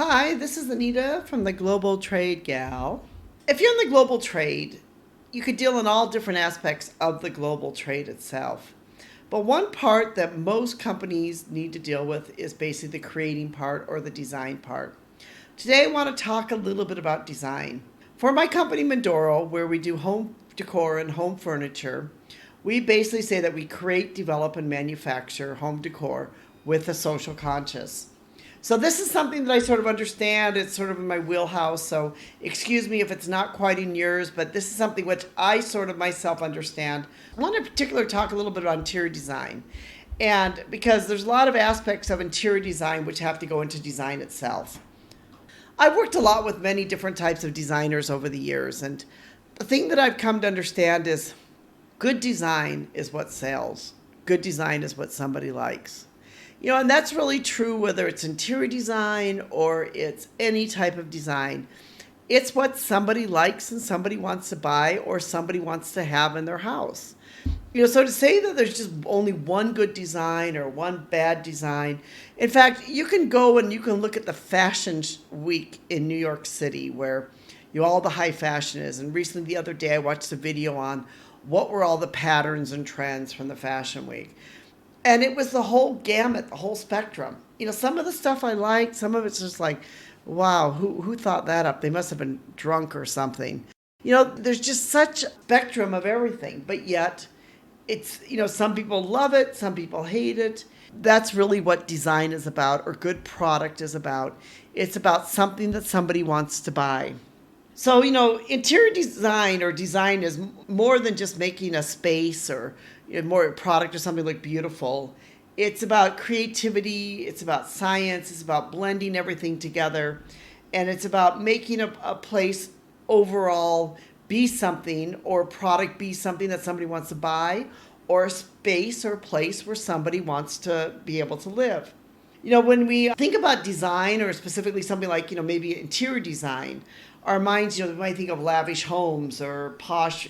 Hi, this is Anita from the Global Trade Gal. If you're in the global trade, you could deal in all different aspects of the global trade itself. But one part that most companies need to deal with is basically the creating part or the design part. Today I want to talk a little bit about design. For my company Mondoro, where we do home decor and home furniture, we basically say that we create, develop, and manufacture home decor with a social conscious. So this is something that I sort of understand. It's sort of in my wheelhouse. So excuse me if it's not quite in yours, but this is something which I sort of myself understand. I want to in particular talk a little bit about interior design. And because there's a lot of aspects of interior design which have to go into design itself. I've worked a lot with many different types of designers over the years. And the thing that I've come to understand is good design is what sells. Good design is what somebody likes. And that's really true whether it's interior design or it's any type of design. It's what somebody likes and somebody wants to buy or somebody wants to have in their house. So to say that there's just only one good design or one bad design, in fact, you can go and you can look at the fashion week in New York City where all the high fashion is. And recently, the other day, I watched a video on what were all the patterns and trends from the fashion week. And it was the whole gamut, the whole spectrum. Some of the stuff I liked, some of it's just like, wow, who thought that up? They must have been drunk or something. There's just such a spectrum of everything, but yet it's, some people love it, some people hate it. That's really what design is about, or good product is about. It's about something that somebody wants to buy. So, interior design or design is more than just making a space or more a product or something look beautiful. It's about creativity. It's about science. It's about blending everything together. And it's about making a place overall be something, or a product be something that somebody wants to buy, or a space or a place where somebody wants to be able to live. When we think about design, or specifically something like, maybe interior design, our minds, we might think of lavish homes or posh,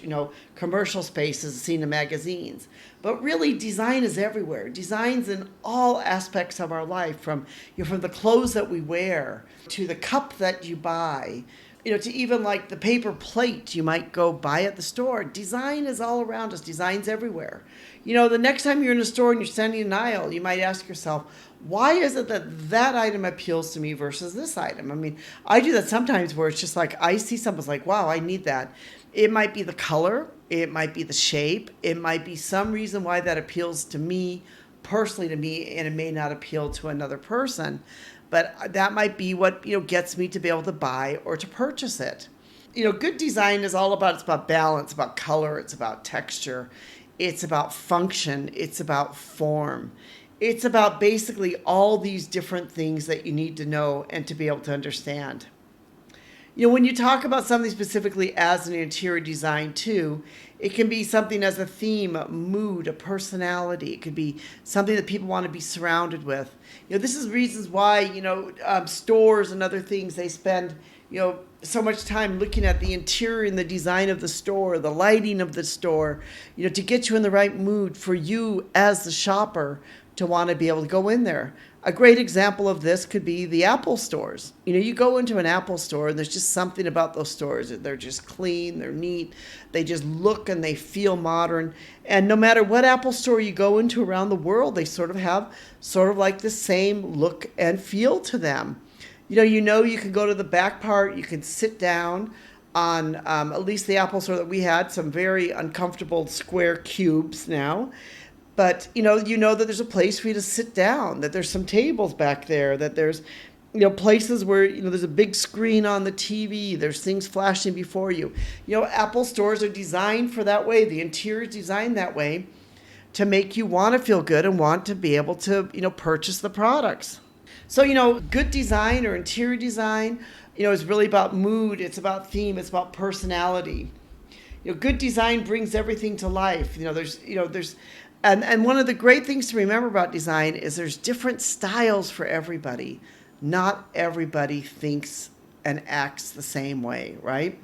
commercial spaces seen in magazines. But really, design is everywhere. Design's in all aspects of our life, from the clothes that we wear to the cup that you buy, to even like the paper plate you might go buy at the store. Design is all around us. Design's everywhere. The next time you're in a store and you're standing in an aisle, you might ask yourself, why is it that item appeals to me versus this item? I mean, I do that sometimes where it's just like I see something like, wow, I need that. It might be the color. It might be the shape. It might be some reason why that appeals to me, personally to me, and it may not appeal to another person. But that might be what, gets me to be able to buy or to purchase it. Good design is all about, it's about balance, about color, it's about texture, it's about function, it's about form. It's about basically all these different things that you need to know and to be able to understand. When you talk about something specifically as an interior design too, it can be something as a theme, a mood, a personality. It could be something that people want to be surrounded with. This is reasons why, stores and other things, they spend, so much time looking at the interior and the design of the store, the lighting of the store, to get you in the right mood for you as the shopper to want to be able to go in there. A great example of this could be the Apple stores. You go into an Apple store and there's just something about those stores. They're just clean, they're neat, they just look and they feel modern. And no matter what Apple store you go into around the world, they sort of have like the same look and feel to them. You can go to the back part, you can sit down on, at least the Apple store that we had, some very uncomfortable square cubes now. But, that there's a place for you to sit down, that there's some tables back there, that there's, places where, there's a big screen on the TV, there's things flashing before you. Apple stores are designed for that way. The interior is designed that way to make you want to feel good and want to be able to, purchase the products. So, good design or interior design, is really about mood, it's about theme, it's about personality. Good design brings everything to life. And one of the great things to remember about design is there's different styles for everybody. Not everybody thinks and acts the same way, right?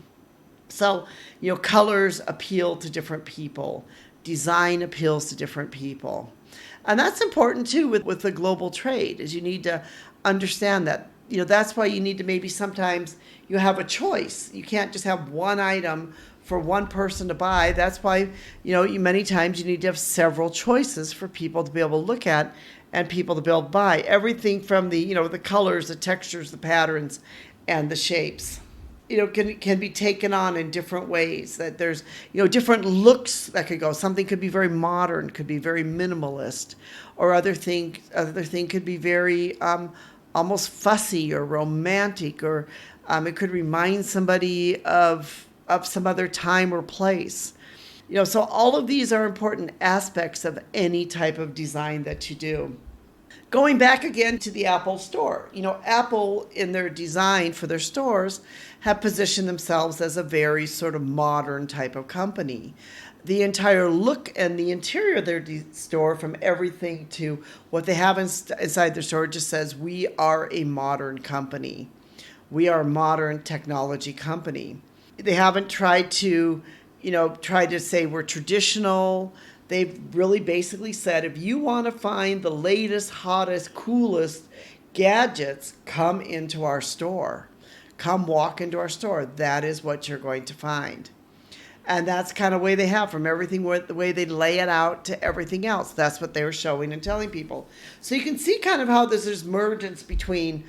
So, colors appeal to different people. Design appeals to different people. And that's important too with the global trade, is you need to understand that That's why you need to maybe sometimes you have a choice. You can't just have one item for one person to buy. That's why, you many times you need to have several choices for people to be able to look at and people to be able to buy. Everything from the colors, the textures, the patterns, and the shapes. Can be taken on in different ways. That there's different looks that could go. Something could be very modern, could be very minimalist, or other thing could be very almost fussy or romantic, or it could remind somebody of some other time or place. So all of these are important aspects of any type of design that you do. Going back again to the Apple store, Apple in their design for their stores have positioned themselves as a very sort of modern type of company. The entire look and the interior of their store, from everything to what they have inside their store, just says we are a modern company. We are a modern technology company. They haven't tried to say we're traditional. They've really basically said, if you want to find the latest, hottest, coolest gadgets, come into our store. Come walk into our store. That is what you're going to find. And that's kind of the way they have, from everything, the way they lay it out to everything else. That's what they were showing and telling people. So you can see kind of how there's mergence between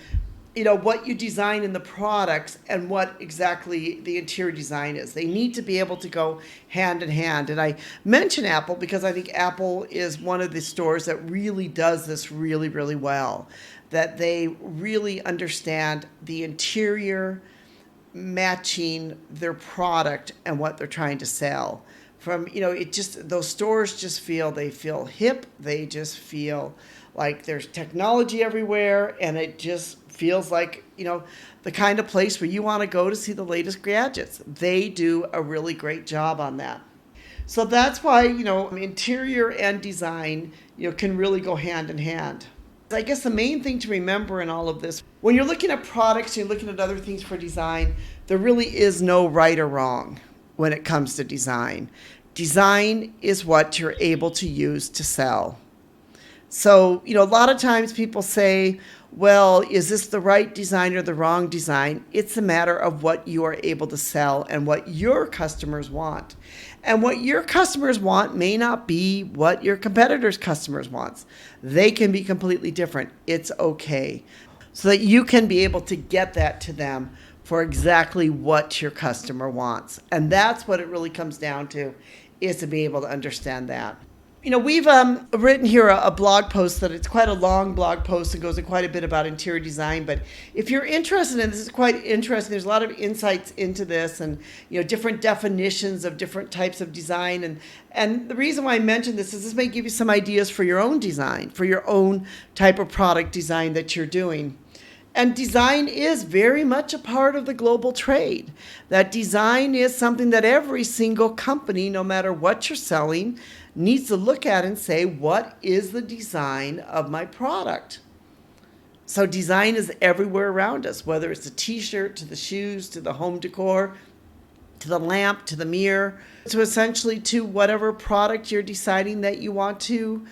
what you design in the products and what exactly the interior design is. They need to be able to go hand in hand. And I mention Apple because I think Apple is one of the stores that really does this really, really well. That they really understand the interior matching their product and what they're trying to sell. Those stores just feel hip. They just feel like there's technology everywhere, and it just feels like, the kind of place where you want to go to see the latest gadgets. They do a really great job on that. So that's why, interior and design, can really go hand in hand. I guess the main thing to remember in all of this, when you're looking at products, you're looking at other things for design, there really is no right or wrong when it comes to design. Design is what you're able to use to sell. So, a lot of times people say, well, is this the right design or the wrong design? It's a matter of what you are able to sell and what your customers want. And what your customers want may not be what your competitors' customers want. They can be completely different. It's okay. So that you can be able to get that to them for exactly what your customer wants. And that's what it really comes down to, is to be able to understand that. We've written here a blog post that it's quite a long blog post and goes in quite a bit about interior design. But if you're interested in this, is quite interesting. There's a lot of insights into this, and different definitions of different types of design. And the reason why I mentioned this is this may give you some ideas for your own design, for your own type of product design that you're doing. And design is very much a part of the global trade. That design is something that every single company, no matter what you're selling, needs to look at and say, what is the design of my product? So design is everywhere around us, whether it's the t-shirt, to the shoes, to the home decor, to the lamp, to the mirror, to essentially to whatever product you're deciding that you want to,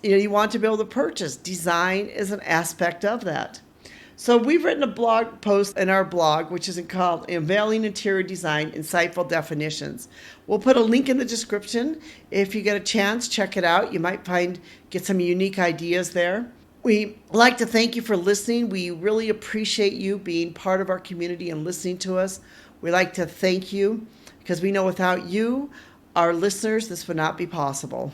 you want to be able to purchase. Design is an aspect of that. So we've written a blog post in our blog, which is called Unveiling Interior Design, Insightful Definitions. We'll put a link in the description. If you get a chance, check it out. You might get some unique ideas there. We like to thank you for listening. We really appreciate you being part of our community and listening to us. We like to thank you because we know without you, our listeners, this would not be possible.